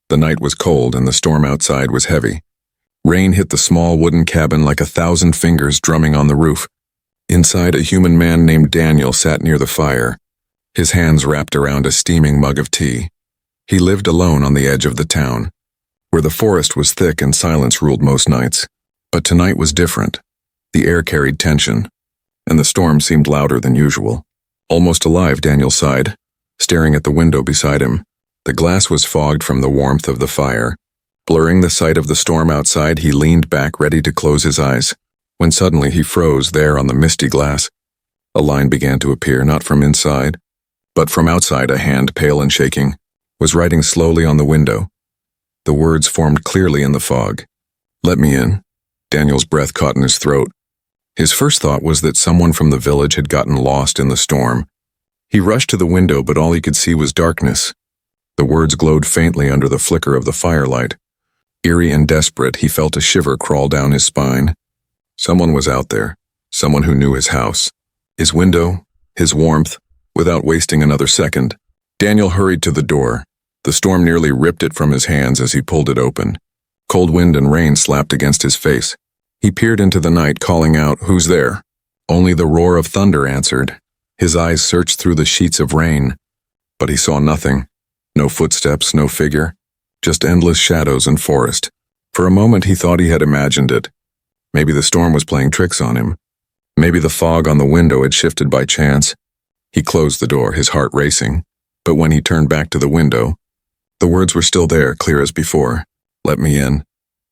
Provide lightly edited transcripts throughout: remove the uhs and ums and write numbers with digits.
The night was cold and the storm outside was heavy. Rain hit the small wooden cabin like 1,000 fingers drumming on the roof. Inside, a human man named Daniel sat near the fire, his hands wrapped around a steaming mug of tea. He lived alone on the edge of the town, where the forest was thick and silence ruled most nights. But tonight was different. The air carried tension, and the storm seemed louder than usual. Almost alive, Daniel sighed, staring at the window beside him. The glass was fogged from the warmth of the fire. Blurring the sight of the storm outside, he leaned back ready to close his eyes, when suddenly he froze there on the misty glass. A line began to appear, not from inside, but from outside. A hand, pale and shaking, was writing slowly on the window. The words formed clearly in the fog. "Let me in." Daniel's breath caught in his throat. His first thought was that someone from the village had gotten lost in the storm. He rushed to the window, but all he could see was darkness. The words glowed faintly under the flicker of the firelight. Eerie and desperate, he felt a shiver crawl down his spine. Someone was out there, someone who knew his house, his window, his warmth. Without wasting another second, Daniel hurried to the door. The storm nearly ripped it from his hands as he pulled it open. Cold wind and rain slapped against his face. He peered into the night, calling out, "Who's there?" Only the roar of thunder answered. His eyes searched through the sheets of rain, but he saw nothing. No footsteps, no figure, just endless shadows and forest. For a moment he thought he had imagined it. Maybe the storm was playing tricks on him. Maybe the fog on the window had shifted by chance. He closed the door, his heart racing, but when he turned back to the window, the words were still there, clear as before. "Let me in."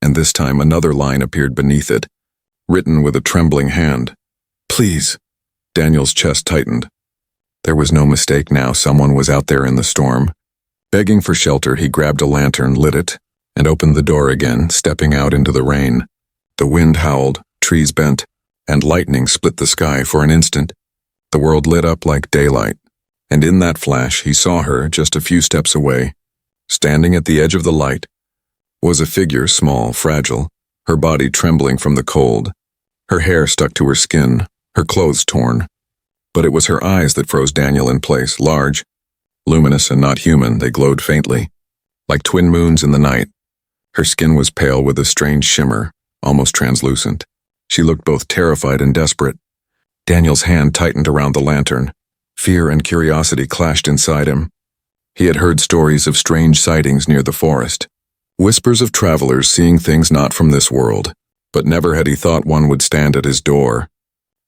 And this time another line appeared beneath it, written with a trembling hand. "Please." Daniel's chest tightened. There was no mistake now, someone was out there in the storm. Begging for shelter, he grabbed a lantern, lit it, and opened the door again, stepping out into the rain. The wind howled, trees bent, and lightning split the sky for an instant. The world lit up like daylight, and in that flash he saw her just a few steps away. Standing at the edge of the light was a figure, small, fragile, her body trembling from the cold. Her hair stuck to her skin, her clothes torn. But it was her eyes that froze Daniel in place, large, luminous and not human. They glowed faintly, like twin moons in the night. Her skin was pale with a strange shimmer, almost translucent. She looked both terrified and desperate. Daniel's hand tightened around the lantern. Fear and curiosity clashed inside him. He had heard stories of strange sightings near the forest, whispers of travelers seeing things not from this world, but never had he thought one would stand at his door.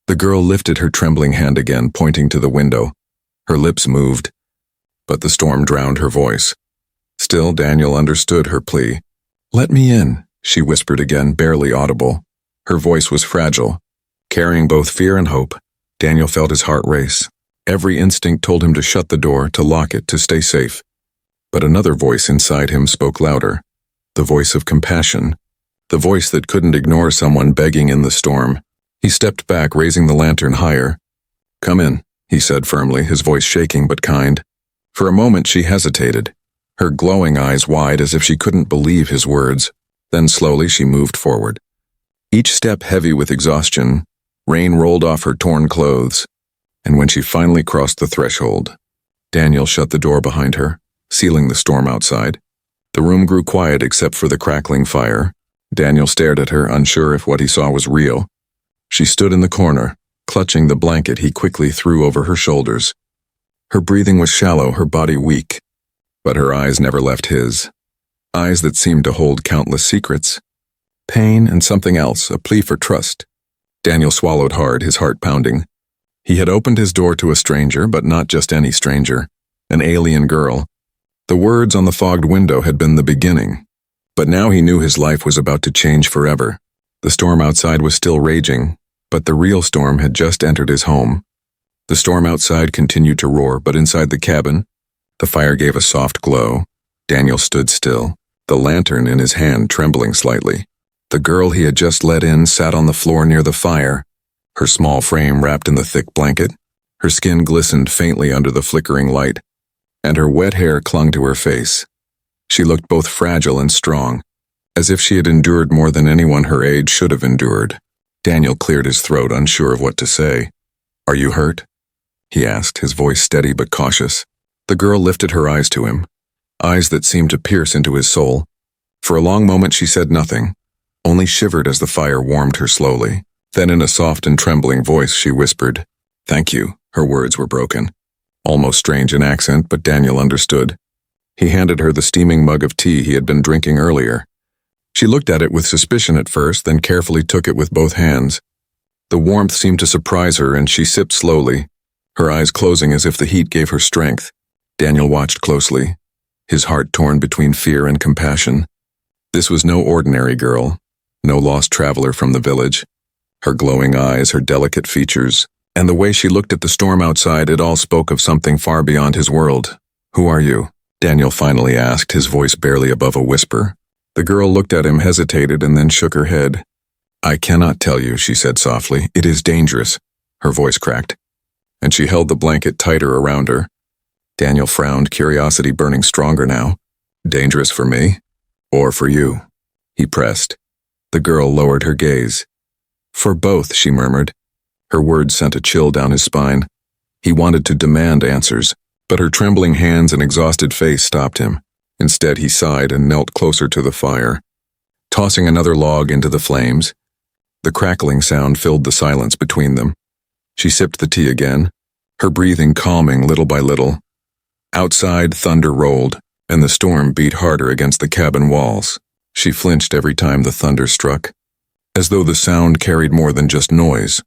The girl lifted her trembling hand again, pointing to the window. Her lips moved, but the storm drowned her voice. Still, Daniel understood her plea. "Let me in," she whispered again, barely audible. Her voice was fragile, carrying both fear and hope. Daniel felt his heart race. Every instinct told him to shut the door, to lock it, to stay safe. But another voice inside him spoke louder. The voice of compassion. The voice that couldn't ignore someone begging in the storm. He stepped back, raising the lantern higher. "Come in," he said firmly, his voice shaking but kind. For a moment she hesitated, her glowing eyes wide as if she couldn't believe his words. Then slowly she moved forward. Each step heavy with exhaustion, rain rolled off her torn clothes. And when she finally crossed the threshold, Daniel shut the door behind her, sealing the storm outside. The room grew quiet except for the crackling fire. Daniel stared at her, unsure if what he saw was real. She stood in the corner, clutching the blanket he quickly threw over her shoulders. Her breathing was shallow, her body weak, but her eyes never left his. Eyes that seemed to hold countless secrets. Pain and something else, a plea for trust. Daniel swallowed hard, his heart pounding. He had opened his door to a stranger, but not just any stranger. An alien girl. The words on the fogged window had been the beginning. But now he knew his life was about to change forever. The storm outside was still raging, but the real storm had just entered his home. The storm outside continued to roar, but inside the cabin, the fire gave a soft glow. Daniel stood still, the lantern in his hand trembling slightly. The girl he had just let in sat on the floor near the fire, her small frame wrapped in the thick blanket. Her skin glistened faintly under the flickering light, and her wet hair clung to her face. She looked both fragile and strong, as if she had endured more than anyone her age should have endured. Daniel cleared his throat, unsure of what to say. "Are you hurt?" he asked, his voice steady but cautious. The girl lifted her eyes to him. eyes that seemed to pierce into his soul. For a long moment she said nothing, only shivered as the fire warmed her slowly. Then in a soft and trembling voice she whispered, "Thank you." Her words were broken, almost strange in accent, but Daniel understood. He handed her the steaming mug of tea he had been drinking earlier. She looked at it with suspicion at first, then carefully took it with both hands. The warmth seemed to surprise her, and she sipped slowly, her eyes closing as if the heat gave her strength. Daniel watched closely, his heart torn between fear and compassion. This was no ordinary girl, no lost traveler from the village. Her glowing eyes, her delicate features, and the way she looked at the storm outside, it all spoke of something far beyond his world. "Who are you?" Daniel finally asked, his voice barely above a whisper. The girl looked at him, hesitated, and then shook her head. "I cannot tell you," she said softly. "It is dangerous." Her voice cracked, and she held the blanket tighter around her. Daniel frowned, curiosity burning stronger now. "Dangerous for me? Or for you?" He pressed. The girl lowered her gaze. "For both," she murmured. Her words sent a chill down his spine. He wanted to demand answers, but her trembling hands and exhausted face stopped him. Instead, he sighed and knelt closer to the fire, tossing another log into the flames. The crackling sound filled the silence between them. She sipped the tea again, her breathing calming little by little. Outside, thunder rolled, and the storm beat harder against the cabin walls. She flinched every time the thunder struck, as though the sound carried more than just noise.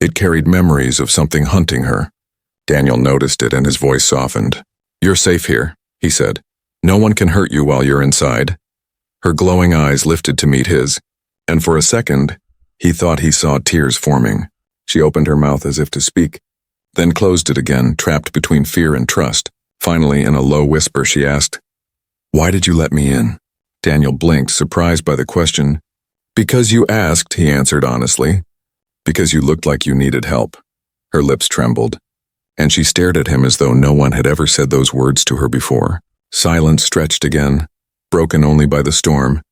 It carried memories of something hunting her. Daniel noticed it, and his voice softened. "You're safe here," he said. "No one can hurt you while you're inside." Her glowing eyes lifted to meet his, and for a second, he thought he saw tears forming. She opened her mouth as if to speak, then closed it again, trapped between fear and trust. Finally, in a low whisper, she asked, "Why did you let me in?" Daniel blinked, surprised by the question. "Because you asked," he answered honestly. "Because you looked like you needed help." Her lips trembled, and she stared at him as though no one had ever said those words to her before. Silence stretched again, broken only by the storm.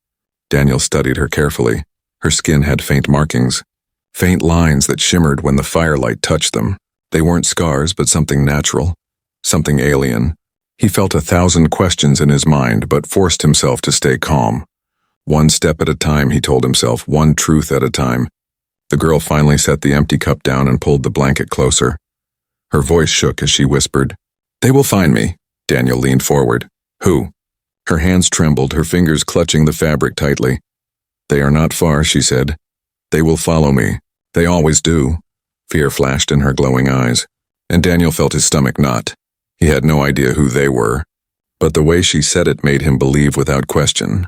Daniel studied her carefully. Her skin had faint markings, faint lines that shimmered when the firelight touched them. They weren't scars, but something natural, something alien. He felt 1,000 questions in his mind, but forced himself to stay calm. One step at a time, he told himself, one truth at a time. The girl finally set the empty cup down and pulled the blanket closer. Her voice shook as she whispered, "They will find me." Daniel leaned forward. "Who?" Her hands trembled, her fingers clutching the fabric tightly. "They are not far," she said. "They will follow me. They always do." Fear flashed in her glowing eyes, and Daniel felt his stomach knot. He had no idea who they were, but the way she said it made him believe without question.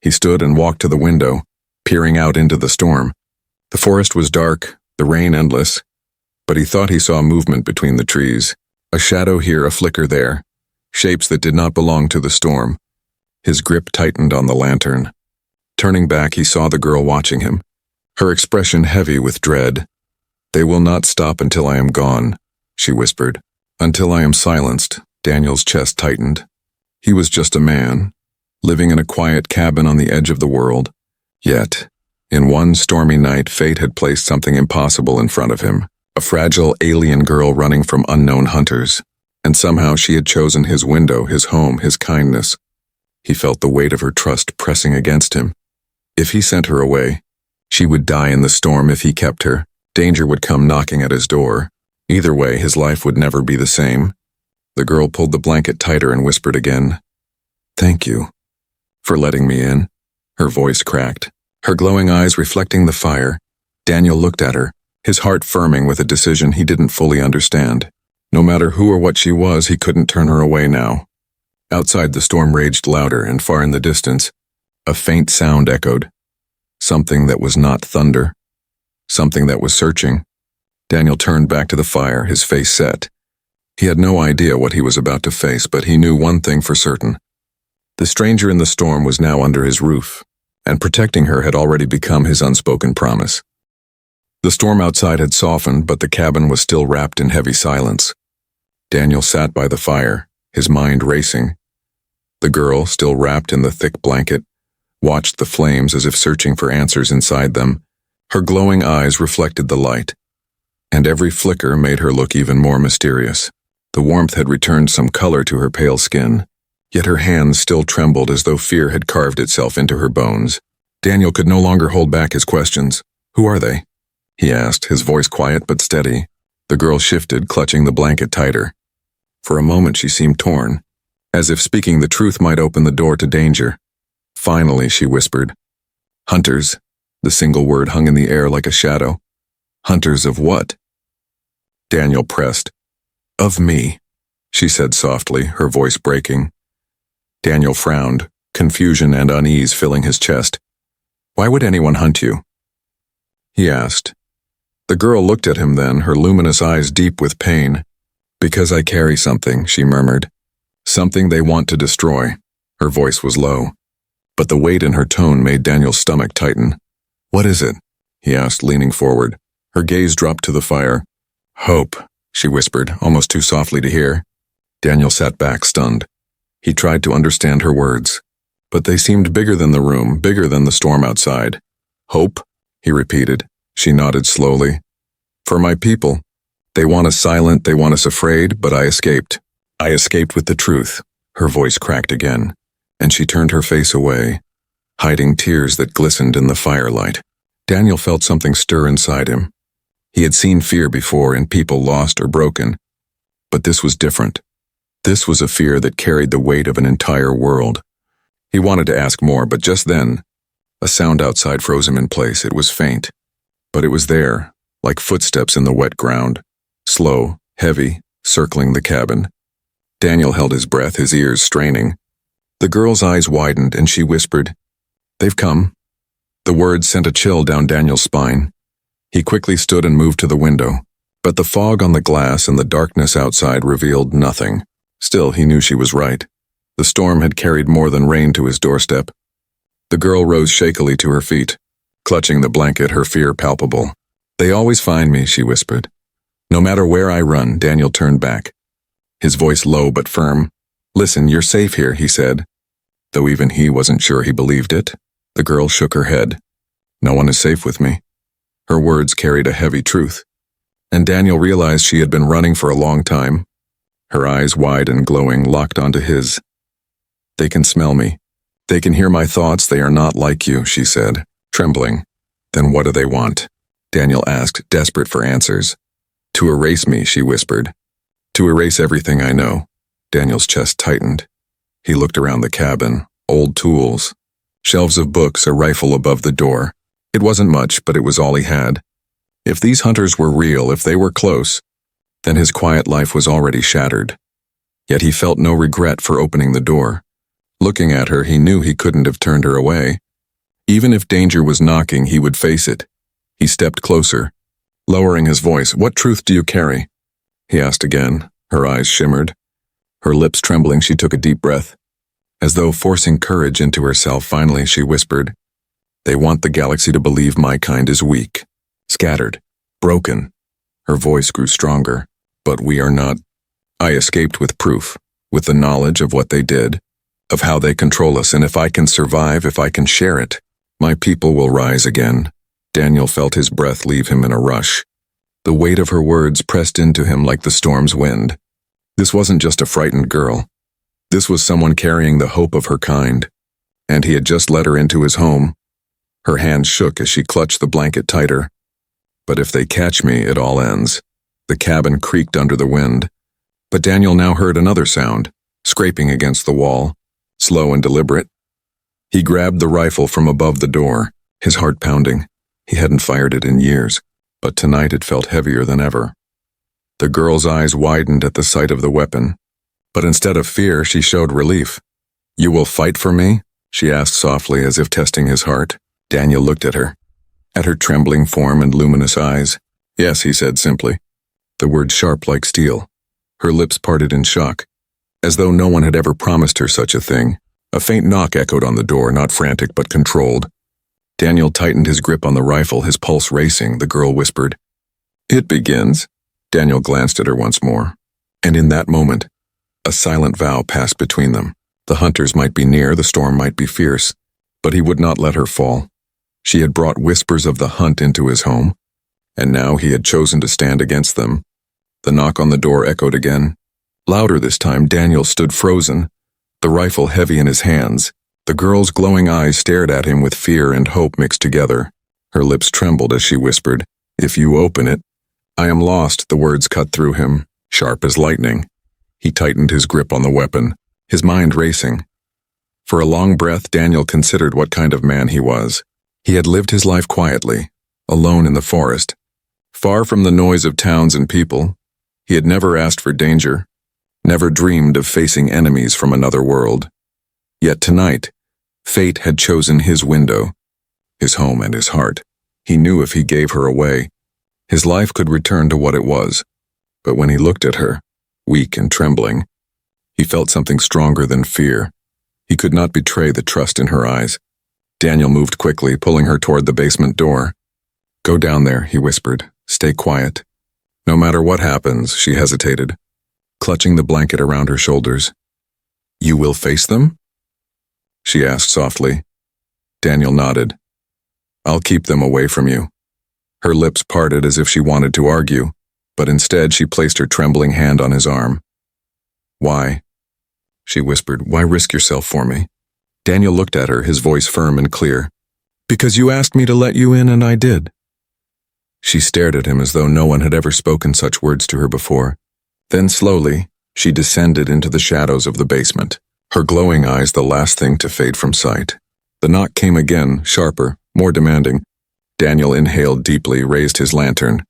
He stood and walked to the window, peering out into the storm. The forest was dark, the rain endless, but he thought he saw movement between the trees, a shadow here, a flicker there, shapes that did not belong to the storm. His grip tightened on the lantern. Turning back, he saw the girl watching him, her expression heavy with dread. "They will not stop until I am gone," she whispered. "Until I am silenced." Daniel's chest tightened. He was just a man, living in a quiet cabin on the edge of the world. Yet, in one stormy night, fate had placed something impossible in front of him, a fragile alien girl running from unknown hunters. And somehow she had chosen his window, his home, his kindness. He felt the weight of her trust pressing against him. If he sent her away, she would die in the storm. If he kept her, danger would come knocking at his door. Either way, his life would never be the same. The girl pulled the blanket tighter and whispered again, "Thank you for letting me in." Her voice cracked, her glowing eyes reflecting the fire. Daniel looked at her, his heart firming with a decision he didn't fully understand. No matter who or what she was, he couldn't turn her away now. Outside, the storm raged louder, and far in the distance, a faint sound echoed. Something that was not thunder. Something that was searching. Daniel turned back to the fire, his face set. He had no idea what he was about to face, but he knew one thing for certain. The stranger in the storm was now under his roof, and protecting her had already become his unspoken promise. The storm outside had softened, but the cabin was still wrapped in heavy silence. Daniel sat by the fire, his mind racing. The girl, still wrapped in the thick blanket, watched the flames as if searching for answers inside them. Her glowing eyes reflected the light, and every flicker made her look even more mysterious. The warmth had returned some color to her pale skin, yet her hands still trembled as though fear had carved itself into her bones. Daniel could no longer hold back his questions. "Who are they?" he asked, his voice quiet but steady. The girl shifted, clutching the blanket tighter. For a moment she seemed torn, as if speaking the truth might open the door to danger. Finally, she whispered, "Hunters." The single word hung in the air like a shadow. "Hunters of what?" Daniel pressed. "Of me," she said softly, her voice breaking. Daniel frowned, confusion and unease filling his chest. "Why would anyone hunt you?" he asked. The girl looked at him then, her luminous eyes deep with pain. "Because I carry something," she murmured. "Something they want to destroy." Her voice was low, but the weight in her tone made Daniel's stomach tighten. "What is it?" he asked, leaning forward. Her gaze dropped to the fire. "Hope," she whispered, almost too softly to hear. Daniel sat back, stunned. He tried to understand her words, but they seemed bigger than the room, bigger than the storm outside. "Hope?" he repeated. She nodded slowly. "For my people. They want us silent, they want us afraid, but I escaped. I escaped with the truth." Her voice cracked again, and she turned her face away, hiding tears that glistened in the firelight. Daniel felt something stir inside him. He had seen fear before in people lost or broken, but this was different. This was a fear that carried the weight of an entire world. He wanted to ask more, but just then, a sound outside froze him in place. It was faint, but it was there, like footsteps in the wet ground, slow, heavy, circling the cabin. Daniel held his breath, his ears straining. The girl's eyes widened, and she whispered, "They've come." The words sent a chill down Daniel's spine. He quickly stood and moved to the window, but the fog on the glass and the darkness outside revealed nothing. Still, he knew she was right. The storm had carried more than rain to his doorstep. The girl rose shakily to her feet, clutching the blanket, her fear palpable. "They always find me," she whispered. "No matter where I run." Daniel turned back, his voice low but firm. "Listen, you're safe here," he said, though even he wasn't sure he believed it. The girl shook her head. "No one is safe with me." Her words carried a heavy truth, and Daniel realized she had been running for a long time. Her eyes, wide and glowing, locked onto his. "They can smell me. They can hear my thoughts. They are not like you," she said, trembling. "Then what do they want?" Daniel asked, desperate for answers. "To erase me," she whispered. "To erase everything I know." Daniel's chest tightened. He looked around the cabin. Old tools, shelves of books, a rifle above the door. It wasn't much, but it was all he had. If these hunters were real, if they were close, then his quiet life was already shattered. Yet he felt no regret for opening the door. Looking at her, he knew he couldn't have turned her away. Even if danger was knocking, he would face it. He stepped closer, lowering his voice. "What truth do you carry?" he asked again. Her eyes shimmered. Her lips trembling, she took a deep breath. As though forcing courage into herself, finally she whispered, "They want the galaxy to believe my kind is weak, scattered, broken." Her voice grew stronger. "But we are not. I escaped with proof, with the knowledge of what they did, of how they control us, and if I can survive, if I can share it, my people will rise again." Daniel felt his breath leave him in a rush. The weight of her words pressed into him like the storm's wind. This wasn't just a frightened girl. This was someone carrying the hope of her kind, and he had just let her into his home. Her hands shook as she clutched the blanket tighter. "But if they catch me, it all ends." The cabin creaked under the wind, but Daniel now heard another sound, scraping against the wall, slow and deliberate. He grabbed the rifle from above the door, his heart pounding. He hadn't fired it in years, but tonight it felt heavier than ever. The girl's eyes widened at the sight of the weapon, but instead of fear, she showed relief. "You will fight for me?" she asked softly, as if testing his heart. Daniel looked at her trembling form and luminous eyes. "Yes," he said simply, the words sharp like steel. Her lips parted in shock, as though no one had ever promised her such a thing. A faint knock echoed on the door, not frantic but controlled. Daniel tightened his grip on the rifle, his pulse racing. The girl whispered, "It begins." Daniel glanced at her once more, and in that moment, a silent vow passed between them. The hunters might be near, the storm might be fierce, but he would not let her fall. She had brought whispers of the hunt into his home, and now he had chosen to stand against them. The knock on the door echoed again. Louder this time. Daniel stood frozen, the rifle heavy in his hands. The girl's glowing eyes stared at him with fear and hope mixed together. Her lips trembled as she whispered, "If you open it." "I am lost," the words cut through him, sharp as lightning. He tightened his grip on the weapon, his mind racing. For a long breath, Daniel considered what kind of man he was. He had lived his life quietly, alone in the forest, far from the noise of towns and people. He had never asked for danger, never dreamed of facing enemies from another world. Yet tonight, fate had chosen his window, his home and his heart. He knew if he gave her away, his life could return to what it was. But when he looked at her, weak and trembling, he felt something stronger than fear. He could not betray the trust in her eyes. Daniel moved quickly, pulling her toward the basement door. "Go down there," he whispered. "Stay quiet." "No matter what happens," she hesitated, clutching the blanket around her shoulders. "You will face them?" she asked softly. Daniel nodded. "I'll keep them away from you." Her lips parted as if she wanted to argue, but instead she placed her trembling hand on his arm. "Why?" she whispered. "Why risk yourself for me?" Daniel looked at her, his voice firm and clear. "Because you asked me to let you in, and I did." She stared at him as though no one had ever spoken such words to her before. Then slowly, she descended into the shadows of the basement, her glowing eyes the last thing to fade from sight. The knock came again, sharper, more demanding. Daniel inhaled deeply, raised his lantern,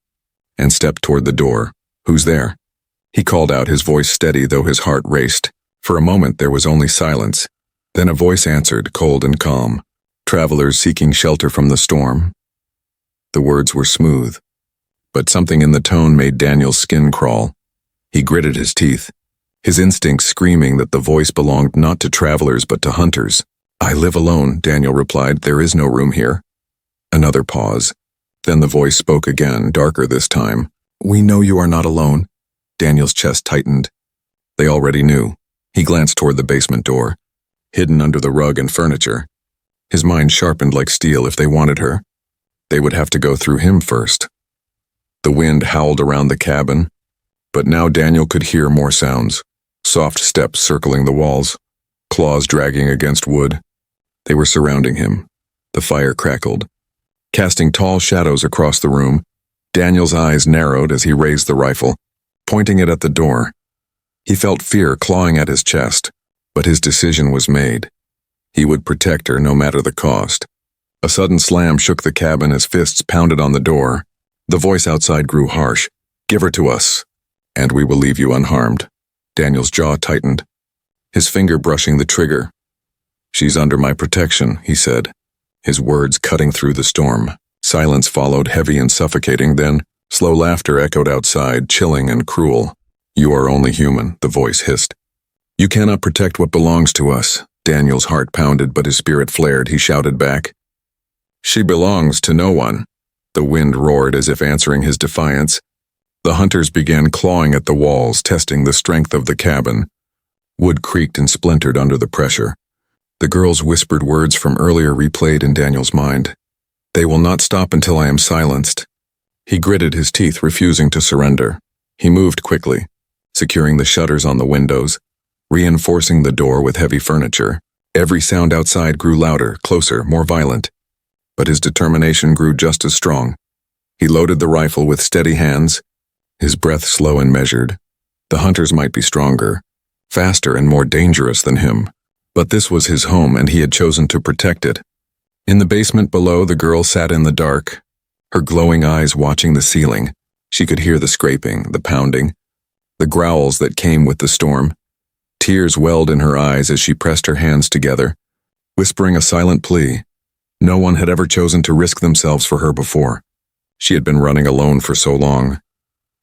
and stepped toward the door. "Who's there?" He called out, his voice steady though his heart raced. For a moment there was only silence. Then a voice answered, cold and calm. "Travelers seeking shelter from the storm." The words were smooth, but something in the tone made Daniel's skin crawl. He gritted his teeth, his instincts screaming that the voice belonged not to travelers but to hunters. "I live alone," Daniel replied. "There is no room here." Another pause. Then the voice spoke again, darker this time. "We know you are not alone." Daniel's chest tightened. They already knew. He glanced toward the basement door, hidden under the rug and furniture. His mind sharpened like steel. If they wanted her, they would have to go through him first. The wind howled around the cabin, but now Daniel could hear more sounds. Soft steps circling the walls, claws dragging against wood. They were surrounding him. The fire crackled, casting tall shadows across the room. Daniel's eyes narrowed as he raised the rifle, pointing it at the door. He felt fear clawing at his chest, but his decision was made. He would protect her no matter the cost. A sudden slam shook the cabin as fists pounded on the door. The voice outside grew harsh. "Give her to us, and we will leave you unharmed." Daniel's jaw tightened, his finger brushing the trigger. "She's under my protection," he said, his words cutting through the storm. Silence followed, heavy and suffocating, then slow laughter echoed outside, chilling and cruel. "You are only human," the voice hissed. "You cannot protect what belongs to us." Daniel's heart pounded, but his spirit flared. He shouted back, "She belongs to no one." The wind roared as if answering his defiance. The hunters began clawing at the walls, testing the strength of the cabin. Wood creaked and splintered under the pressure. The girl's whispered words from earlier replayed in Daniel's mind. "They will not stop until I am silenced." He gritted his teeth, refusing to surrender. He moved quickly, securing the shutters on the windows, reinforcing the door with heavy furniture. Every sound outside grew louder, closer, more violent. But his determination grew just as strong. He loaded the rifle with steady hands, his breath slow and measured. The hunters might be stronger, faster and more dangerous than him, but this was his home and he had chosen to protect it. In the basement below, the girl sat in the dark, her glowing eyes watching the ceiling. She could hear the scraping, the pounding, the growls that came with the storm. Tears welled in her eyes as she pressed her hands together, whispering a silent plea. No one had ever chosen to risk themselves for her before. She had been running alone for so long.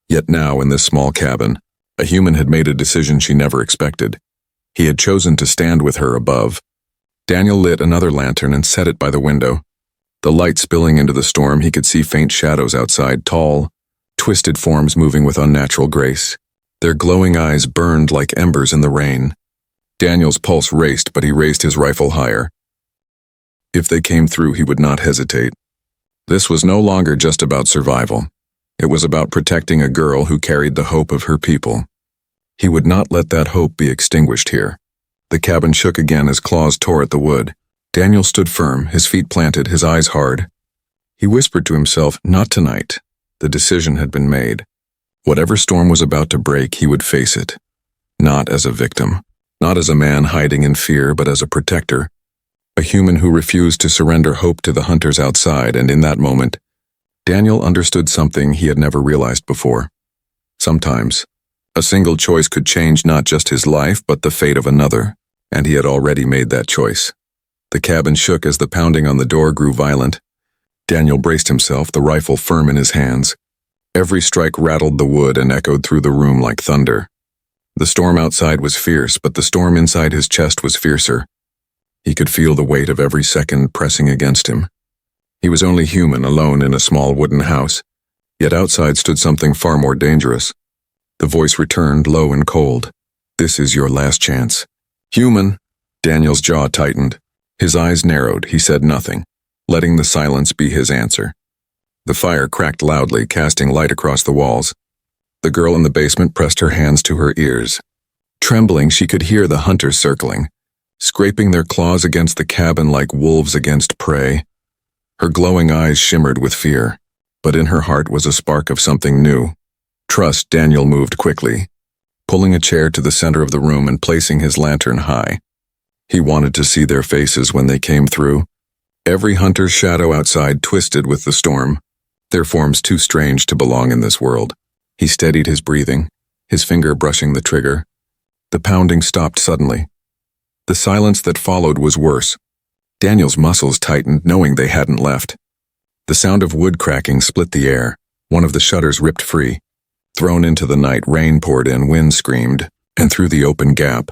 Yet now, in this small cabin, a human had made a decision she never expected. He had chosen to stand with her above. Daniel lit another lantern and set it by the window. The light spilling into the storm, he could see faint shadows outside, tall, twisted forms moving with unnatural grace. Their glowing eyes burned like embers in the rain. Daniel's pulse raced, but he raised his rifle higher. If they came through, he would not hesitate. This was no longer just about survival. It was about protecting a girl who carried the hope of her people. He would not let that hope be extinguished here. The cabin shook again as claws tore at the wood. Daniel stood firm, his feet planted, his eyes hard. He whispered to himself, not tonight. The decision had been made. Whatever storm was about to break, he would face it. Not as a victim. Not as a man hiding in fear, but as a protector. A human who refused to surrender hope to the hunters outside, and in that moment, Daniel understood something he had never realized before. Sometimes, a single choice could change not just his life, but the fate of another, and he had already made that choice. The cabin shook as the pounding on the door grew violent. Daniel braced himself, the rifle firm in his hands. Every strike rattled the wood and echoed through the room like thunder. The storm outside was fierce, but the storm inside his chest was fiercer. He could feel the weight of every second pressing against him. He was only human, alone in a small wooden house, yet outside stood something far more dangerous. The voice returned, low and cold. This is your last chance. Human. Daniel's jaw tightened. His eyes narrowed. He said nothing, letting the silence be his answer. The fire cracked loudly, casting light across the walls. The girl in the basement pressed her hands to her ears. Trembling, she could hear the hunters circling, scraping their claws against the cabin like wolves against prey. Her glowing eyes shimmered with fear, but in her heart was a spark of something new. Trust. Daniel moved quickly, pulling a chair to the center of the room and placing his lantern high. He wanted to see their faces when they came through. Every hunter's shadow outside twisted with the storm, their forms too strange to belong in this world. He steadied his breathing, his finger brushing the trigger. The pounding stopped suddenly. The silence that followed was worse. Daniel's muscles tightened, knowing they hadn't left. The sound of wood cracking split the air. One of the shutters ripped free. Thrown into the night, rain poured in, wind screamed, and through the open gap,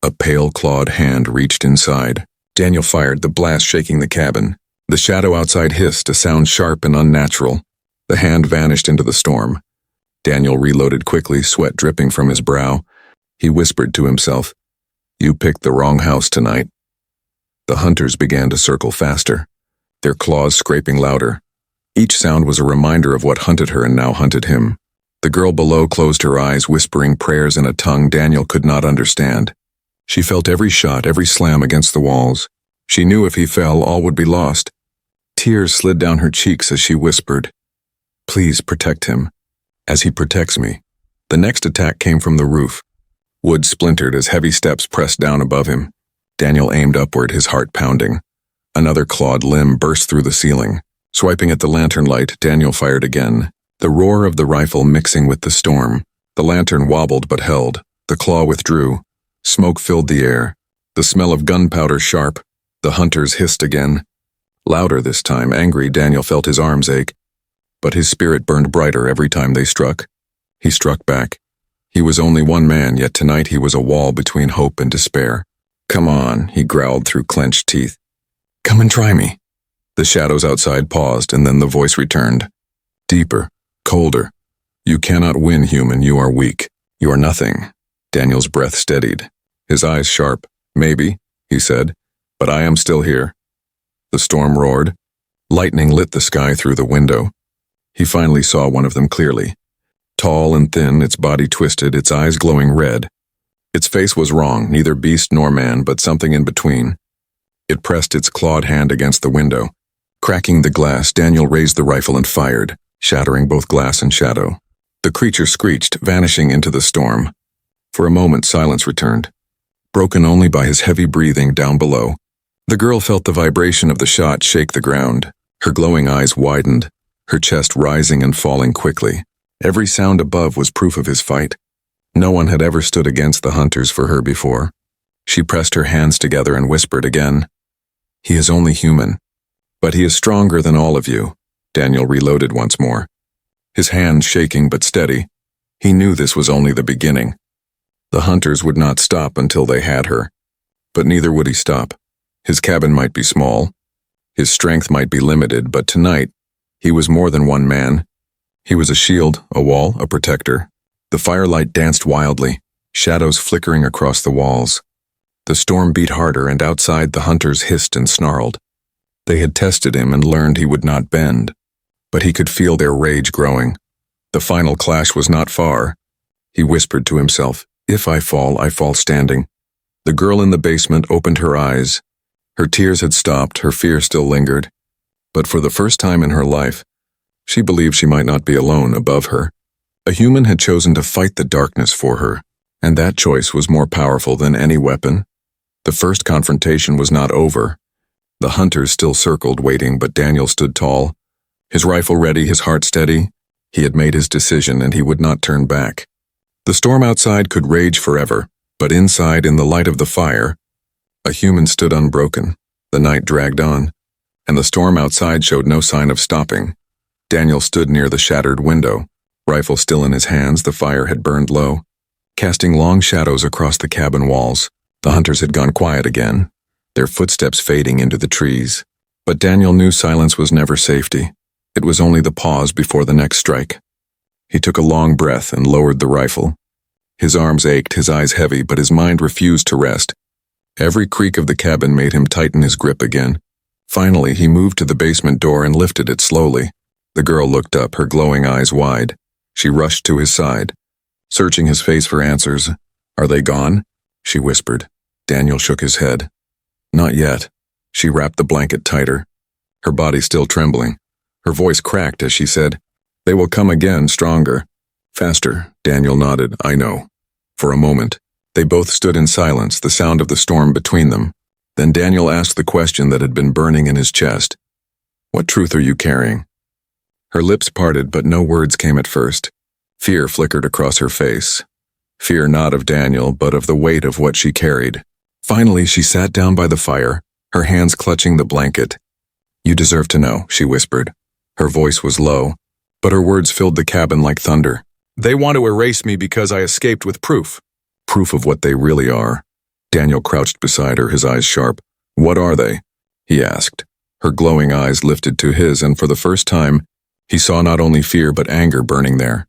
a pale clawed hand reached inside. Daniel fired, the blast shaking the cabin. The shadow outside hissed, a sound sharp and unnatural. The hand vanished into the storm. Daniel reloaded quickly, sweat dripping from his brow. He whispered to himself, "You picked the wrong house tonight." The hunters began to circle faster, their claws scraping louder. Each sound was a reminder of what hunted her and now hunted him. The girl below closed her eyes, whispering prayers in a tongue Daniel could not understand. She felt every shot, every slam against the walls. She knew if he fell, all would be lost. Tears slid down her cheeks as she whispered, "Please protect him, as he protects me." The next attack came from the roof. Wood splintered as heavy steps pressed down above him. Daniel aimed upward, his heart pounding. Another clawed limb burst through the ceiling. Swiping at the lantern light, Daniel fired again, the roar of the rifle mixing with the storm. The lantern wobbled but held. The claw withdrew. Smoke filled the air. The smell of gunpowder sharp. The hunters hissed again. Louder this time, angry, Daniel felt his arms ache. But his spirit burned brighter every time they struck. He struck back. He was only one man, yet tonight he was a wall between hope and despair. "Come on," he growled through clenched teeth. "Come and try me." The shadows outside paused, and then the voice returned. Deeper, colder. "You cannot win, human. You are weak. You are nothing." Daniel's breath steadied, his eyes sharp. "Maybe," he said, "but I am still here." The storm roared. Lightning lit the sky through the window. He finally saw one of them clearly. Tall and thin, its body twisted, its eyes glowing red. Its face was wrong, neither beast nor man, but something in between. It pressed its clawed hand against the window. Cracking the glass, Daniel raised the rifle and fired, shattering both glass and shadow. The creature screeched, vanishing into the storm. For a moment, silence returned, broken only by his heavy breathing down below. The girl felt the vibration of the shot shake the ground. Her glowing eyes widened, her chest rising and falling quickly. Every sound above was proof of his fight. No one had ever stood against the hunters for her before. She pressed her hands together and whispered again, "He is only human, but he is stronger than all of you." Daniel reloaded once more, his hands shaking but steady. He knew this was only the beginning. The hunters would not stop until they had her, but neither would he stop. His cabin might be small, his strength might be limited, but tonight, he was more than one man. He was a shield, a wall, a protector. The firelight danced wildly, shadows flickering across the walls. The storm beat harder, and outside the hunters hissed and snarled. They had tested him and learned he would not bend, but he could feel their rage growing. The final clash was not far. He whispered to himself, "If I fall standing." The girl in the basement opened her eyes. Her tears had stopped, her fear still lingered. But for the first time in her life, she believed she might not be alone above her. A human had chosen to fight the darkness for her, and that choice was more powerful than any weapon. The first confrontation was not over. The hunters still circled, waiting, but Daniel stood tall, his rifle ready, his heart steady. He had made his decision, and he would not turn back. The storm outside could rage forever, but inside, in the light of the fire, a human stood unbroken. The night dragged on, and the storm outside showed no sign of stopping. Daniel stood near the shattered window, rifle still in his hands. The fire had burned low, casting long shadows across the cabin walls. The hunters had gone quiet again, their footsteps fading into the trees. But Daniel knew silence was never safety. It was only the pause before the next strike. He took a long breath and lowered the rifle. His arms ached, his eyes heavy, but his mind refused to rest. Every creak of the cabin made him tighten his grip again. Finally, he moved to the basement door and lifted it slowly. The girl looked up, her glowing eyes wide. She rushed to his side, searching his face for answers. "Are they gone?" she whispered. Daniel shook his head. "Not yet." She wrapped the blanket tighter, her body still trembling. Her voice cracked as she said, "They will come again, stronger. Faster." Daniel nodded. "I know." For a moment, they both stood in silence, the sound of the storm between them. Then Daniel asked the question that had been burning in his chest. "What truth are you carrying?" Her lips parted, but no words came at first. Fear flickered across her face. Fear not of Daniel, but of the weight of what she carried. Finally, she sat down by the fire, her hands clutching the blanket. "You deserve to know," she whispered. Her voice was low, but her words filled the cabin like thunder. "They want to erase me because I escaped with proof." Proof of what they really are. Daniel crouched beside her, his eyes sharp. "What are they?" he asked. Her glowing eyes lifted to his, and for the first time, he saw not only fear but anger burning there.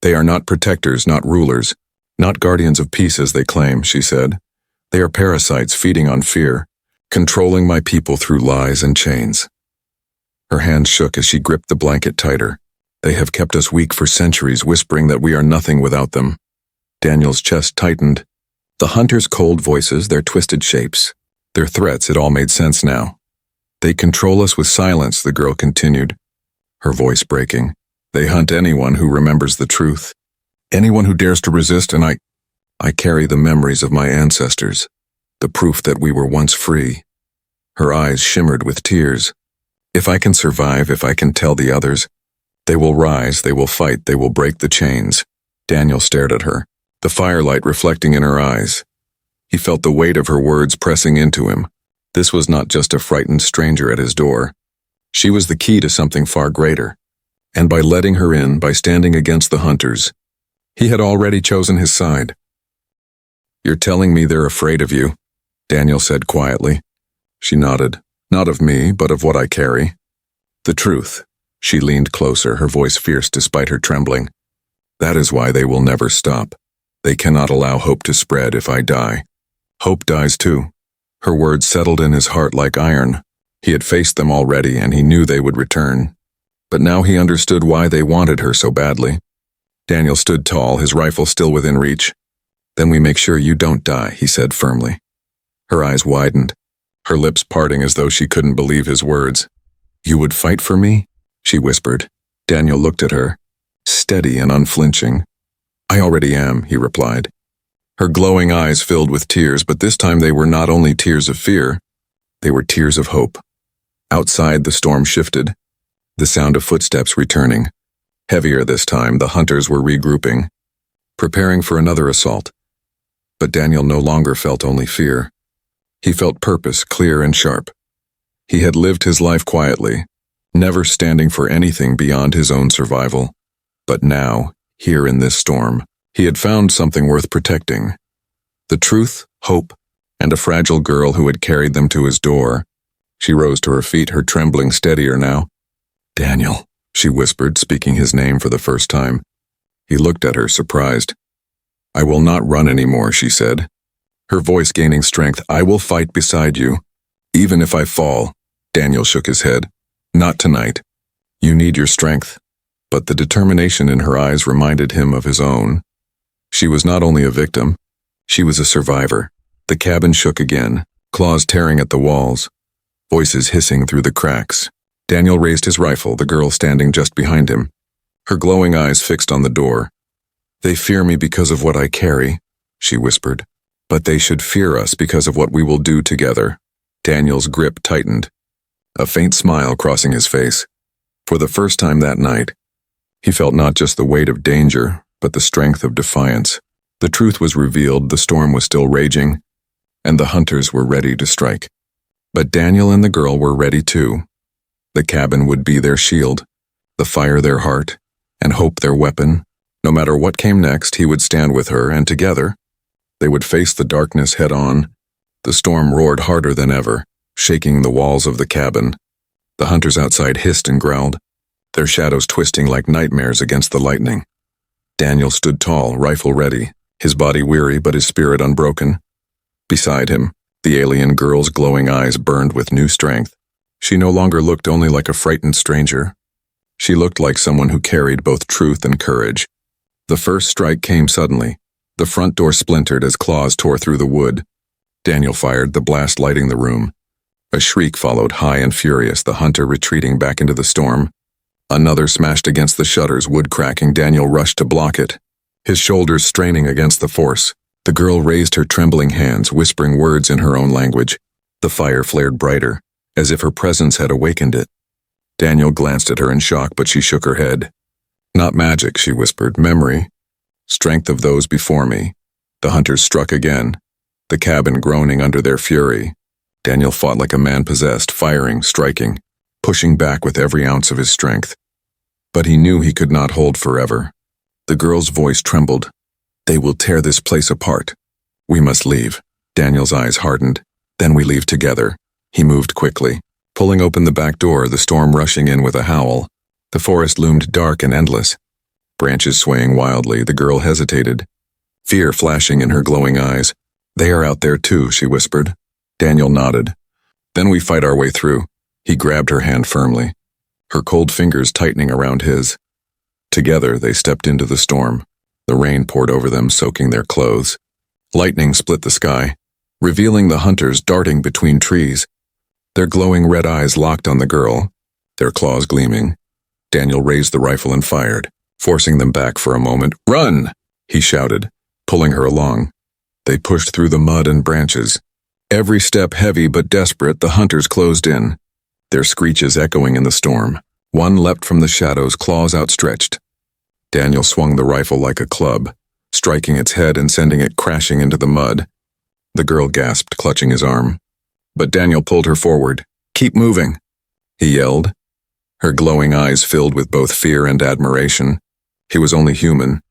"They are not protectors, not rulers, not guardians of peace as they claim," she said. "They are parasites feeding on fear, controlling my people through lies and chains." Her hands shook as she gripped the blanket tighter. "They have kept us weak for centuries, whispering that we are nothing without them." Daniel's chest tightened. The hunters' cold voices, their twisted shapes, their threats, it all made sense now. "They control us with silence," the girl continued, her voice breaking. "They hunt anyone who remembers the truth, anyone who dares to resist, and I carry the memories of my ancestors, the proof that we were once free." Her eyes shimmered with tears. "If I can survive, if I can tell the others, they will rise, they will fight, they will break the chains." Daniel stared at her, the firelight reflecting in her eyes. He felt the weight of her words pressing into him. This was not just a frightened stranger at his door. She was the key to something far greater. And by letting her in, by standing against the hunters, he had already chosen his side. "You're telling me they're afraid of you," Daniel said quietly. She nodded. "Not of me, but of what I carry." "The truth." She leaned closer, her voice fierce despite her trembling. "That is why they will never stop. They cannot allow hope to spread if I die. Hope dies too." Her words settled in his heart like iron. He had faced them already, and he knew they would return. But now he understood why they wanted her so badly. Daniel stood tall, his rifle still within reach. "Then we make sure you don't die," he said firmly. Her eyes widened, her lips parting as though she couldn't believe his words. "You would fight for me?" she whispered. Daniel looked at her, steady and unflinching. "I already am," he replied. Her glowing eyes filled with tears, but this time they were not only tears of fear, they were tears of hope. Outside, the storm shifted, the sound of footsteps returning. Heavier this time, the hunters were regrouping, preparing for another assault. But Daniel no longer felt only fear. He felt purpose, clear and sharp. He had lived his life quietly, never standing for anything beyond his own survival. But now, here in this storm, he had found something worth protecting. The truth, hope, and a fragile girl who had carried them to his door. She rose to her feet, her trembling steadier now. "Daniel," she whispered, speaking his name for the first time. He looked at her, surprised. "I will not run anymore," she said, her voice gaining strength. "I will fight beside you, even if I fall." Daniel shook his head. "Not tonight. You need your strength." But the determination in her eyes reminded him of his own. She was not only a victim, she was a survivor. The cabin shook again, claws tearing at the walls, voices hissing through the cracks. Daniel raised his rifle, the girl standing just behind him, her glowing eyes fixed on the door. "They fear me because of what I carry," she whispered. "But they should fear us because of what we will do together." Daniel's grip tightened, a faint smile crossing his face. For the first time that night, he felt not just the weight of danger, but the strength of defiance. The truth was revealed, the storm was still raging, and the hunters were ready to strike. But Daniel and the girl were ready too. The cabin would be their shield, the fire their heart, and hope their weapon. No matter what came next, he would stand with her, and together, they would face the darkness head-on. The storm roared harder than ever, shaking the walls of the cabin. The hunters outside hissed and growled, their shadows twisting like nightmares against the lightning. Daniel stood tall, rifle ready, his body weary but his spirit unbroken. Beside him, the alien girl's glowing eyes burned with new strength. She no longer looked only like a frightened stranger. She looked like someone who carried both truth and courage. The first strike came suddenly. The front door splintered as claws tore through the wood. Daniel fired, the blast lighting the room. A shriek followed, high and furious, the hunter retreating back into the storm. Another smashed against the shutters, wood cracking. Daniel rushed to block it, his shoulders straining against the force. The girl raised her trembling hands, whispering words in her own language. The fire flared brighter, as if her presence had awakened it. Daniel glanced at her in shock, but she shook her head. "Not magic," she whispered, "memory. Strength of those before me." The hunters struck again, the cabin groaning under their fury. Daniel fought like a man possessed, firing, striking, pushing back with every ounce of his strength. But he knew he could not hold forever. The girl's voice trembled. "They will tear this place apart. We must leave." Daniel's eyes hardened. "Then we leave together." He moved quickly, pulling open the back door, the storm rushing in with a howl. The forest loomed dark and endless, branches swaying wildly. The girl hesitated, fear flashing in her glowing eyes. "They are out there too," she whispered. Daniel nodded. "Then we fight our way through." He grabbed her hand firmly, her cold fingers tightening around his. Together they stepped into the storm. The rain poured over them, soaking their clothes. Lightning split the sky, revealing the hunters darting between trees. Their glowing red eyes locked on the girl, their claws gleaming. Daniel raised the rifle and fired, forcing them back for a moment. "Run!" he shouted, pulling her along. They pushed through the mud and branches. Every step heavy but desperate, the hunters closed in, their screeches echoing in the storm. One leapt from the shadows, claws outstretched. Daniel swung the rifle like a club, striking its head and sending it crashing into the mud. The girl gasped, clutching his arm. But Daniel pulled her forward. "Keep moving," he yelled, her glowing eyes filled with both fear and admiration. He was only human,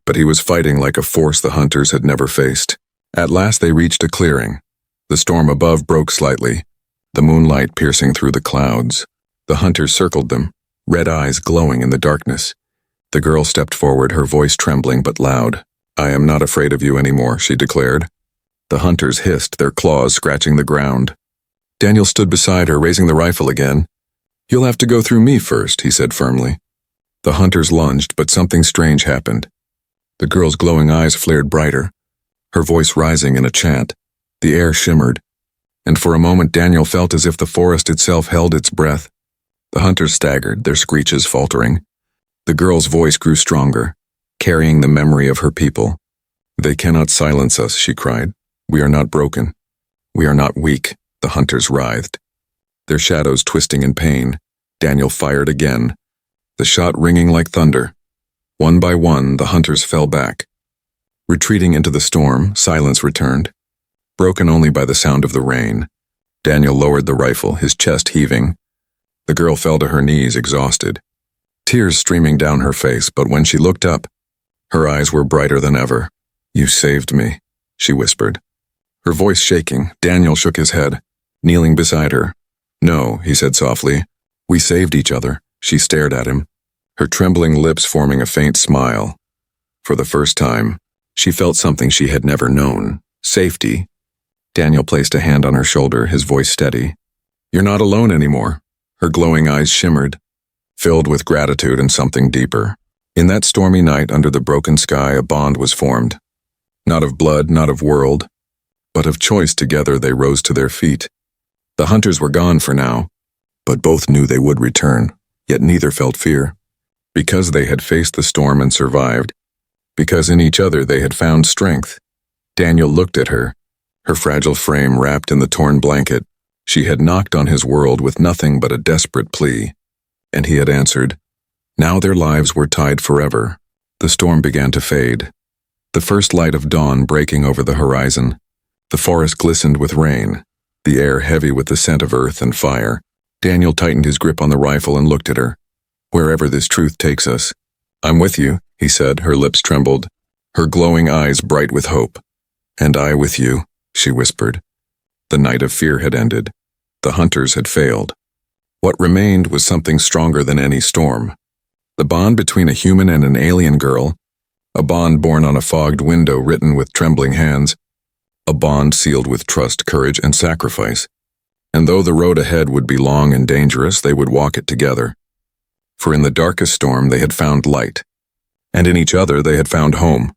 but he was fighting like a force the hunters had never faced. At last they reached a clearing. The storm above broke slightly, the moonlight piercing through the clouds. The hunters circled them, red eyes glowing in the darkness. The girl stepped forward, her voice trembling but loud. "I am not afraid of you anymore," she declared. The hunters hissed, their claws scratching the ground. Daniel stood beside her, raising the rifle again. "You'll have to go through me first," he said firmly. The hunters lunged, but something strange happened. The girl's glowing eyes flared brighter, her voice rising in a chant. The air shimmered, and for a moment Daniel felt as if the forest itself held its breath. The hunters staggered, their screeches faltering. The girl's voice grew stronger, carrying the memory of her people. "They cannot silence us," she cried. "We are not broken. We are not weak." The hunters writhed, their shadows twisting in pain. Daniel fired again, the shot ringing like thunder. One by one, the hunters fell back. Retreating into the storm, silence returned, broken only by the sound of the rain. Daniel lowered the rifle, his chest heaving. The girl fell to her knees, exhausted, tears streaming down her face, but when she looked up, her eyes were brighter than ever. "You saved me," she whispered, her voice shaking. Daniel shook his head, kneeling beside her. "No," he said softly. "We saved each other." She stared at him, her trembling lips forming a faint smile. For the first time, she felt something she had never known: safety. Daniel placed a hand on her shoulder, his voice steady. "You're not alone anymore." Her glowing eyes shimmered, filled with gratitude and something deeper. In that stormy night under the broken sky, a bond was formed. Not of blood, not of world, but of choice together they rose to their feet. The hunters were gone for now, but both knew they would return, yet neither felt fear. Because they had faced the storm and survived, because in each other they had found strength. Daniel looked at her, her fragile frame wrapped in the torn blanket. She had knocked on his world with nothing but a desperate plea, and he had answered. Now their lives were tied forever. The storm began to fade, the first light of dawn breaking over the horizon. The forest glistened with rain, the air heavy with the scent of earth and fire. Daniel tightened his grip on the rifle and looked at her. Wherever this truth takes us. I'm with you, he said, her lips trembled, her glowing eyes bright with hope. And I with you, she whispered. The night of fear had ended. The hunters had failed. What remained was something stronger than any storm. The bond between a human and an alien girl, a bond born on a fogged window written with trembling hands, a bond sealed with trust, courage, and sacrifice. And though the road ahead would be long and dangerous, they would walk it together. For in the darkest storm they had found light, and in each other they had found home.